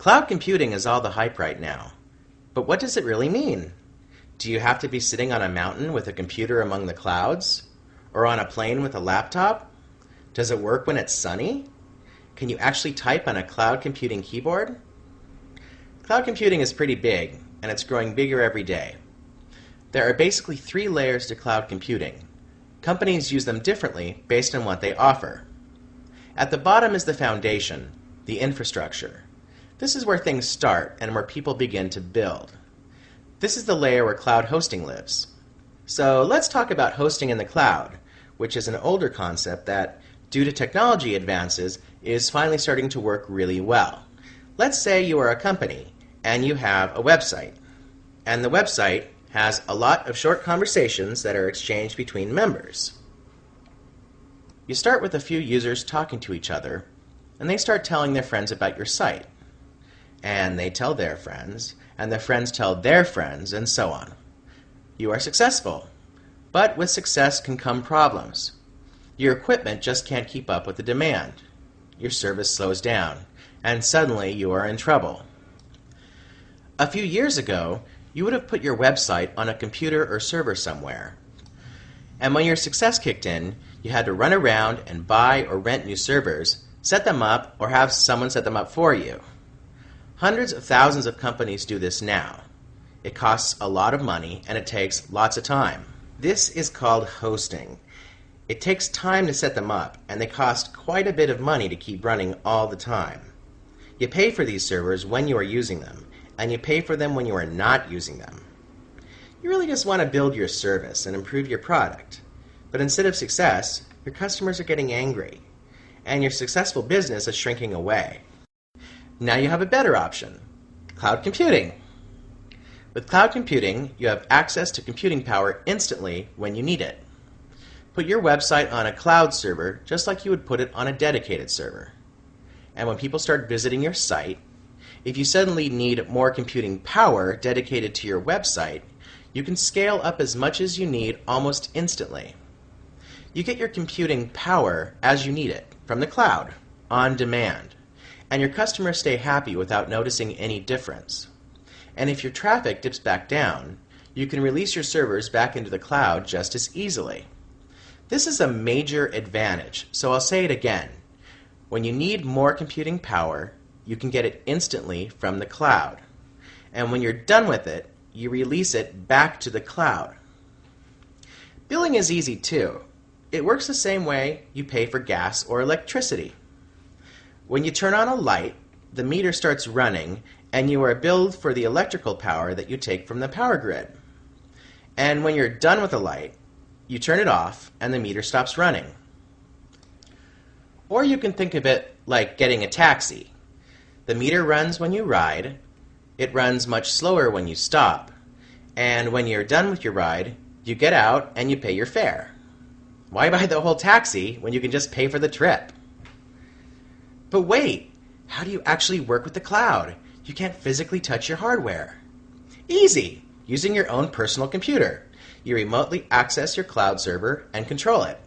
Cloud computing is all the hype right now. But what does it really mean? Do you have to be sitting on a mountain with a computer among the clouds? Or on a plane with a laptop? Does it work when it's sunny? Can you actually type on a cloud computing keyboard? Cloud computing is pretty big, and it's growing bigger every day. There are basically 3 layers to cloud computing. Companies use them differently based on what they offer. At the bottom is the foundation, the infrastructure. This is where things start and where people begin to build. This is the layer where cloud hosting lives. So let's talk about hosting in the cloud, which is an older concept that, due to technology advances, is finally starting to work really well. Let's say you are a company and you have a website. And the website has a lot of short conversations that are exchanged between members. You start with a few users talking to each other, and they start telling their friends about your site. And they tell their friends, and their friends tell their friends, and so on. You are successful. But with success can come problems. Your equipment just can't keep up with the demand. Your service slows down, and suddenly you are in trouble. A few years ago, you would have put your website on a computer or server somewhere. And when your success kicked in, you had to run around and buy or rent new servers, set them up, or have someone set them up for you. Hundreds of thousands of companies do this now. It costs a lot of money, and it takes lots of time. This is called hosting. It takes time to set them up, and they cost quite a bit of money to keep running all the time. You pay for these servers when you are using them, and you pay for them when you are not using them. You really just want to build your service and improve your product. But instead of success, your customers are getting angry, and your successful business is shrinking away. Now you have a better option, cloud computing. With cloud computing, you have access to computing power instantly when you need it. Put your website on a cloud server just like you would put it on a dedicated server. And when people start visiting your site, if you suddenly need more computing power dedicated to your website, you can scale up as much as you need almost instantly. You get your computing power as you need it, from the cloud, on demand. And your customers stay happy without noticing any difference. And if your traffic dips back down, you can release your servers back into the cloud just as easily. This is a major advantage, so I'll say it again. When you need more computing power, you can get it instantly from the cloud. And when you're done with it, you release it back to the cloud. Billing is easy too. It works the same way you pay for gas or electricity. When you turn on a light, the meter starts running, and you are billed for the electrical power that you take from the power grid. And when you're done with the light, you turn it off, and the meter stops running. Or you can think of it like getting a taxi. The meter runs when you ride, it runs much slower when you stop, and when you're done with your ride, you get out and you pay your fare. Why buy the whole taxi when you can just pay for the trip? But wait, how do you actually work with the cloud? You can't physically touch your hardware. Easy! Using your own personal computer. You remotely access your cloud server and control it.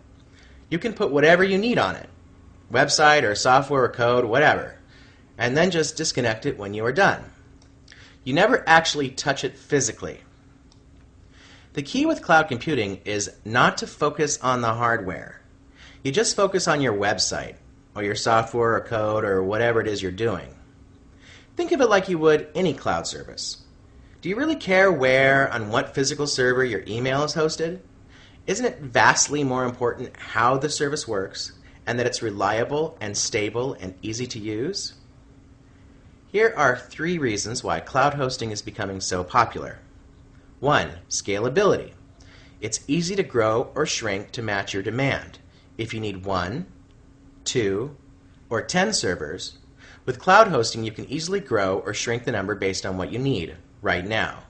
You can put whatever you need on it. Website or software or code, whatever. And then just disconnect it when you are done. You never actually touch it physically. The key with cloud computing is not to focus on the hardware. You just focus on your website, or your software or code or whatever it is you're doing. Think of it like you would any cloud service. Do you really care where, on what physical server your email is hosted? Isn't it vastly more important how the service works and that it's reliable and stable and easy to use? Here are 3 reasons why cloud hosting is becoming so popular. 1. Scalability. It's easy to grow or shrink to match your demand. If you need 1, 2, or 10 servers, with cloud hosting you can easily grow or shrink the number based on what you need right now.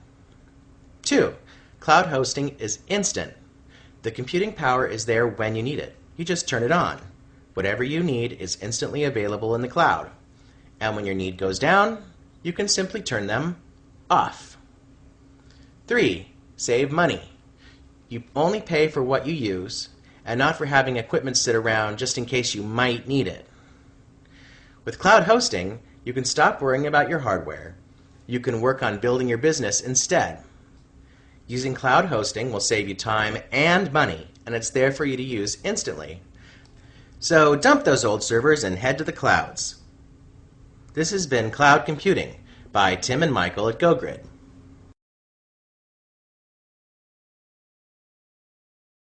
2. Cloud hosting is instant. The computing power is there when you need it. You just turn it on. Whatever you need is instantly available in the cloud. And when your need goes down, you can simply turn them off. 3. Save money. You only pay for what you use, and not for having equipment sit around just in case you might need it. With cloud hosting, You can stop worrying about your hardware. You can work on building your business instead. Using cloud hosting will save you time and money, and it's there for you to use instantly. So dump those old servers and head to the clouds. This has been Cloud Computing by Tim and Michael at GoGrid.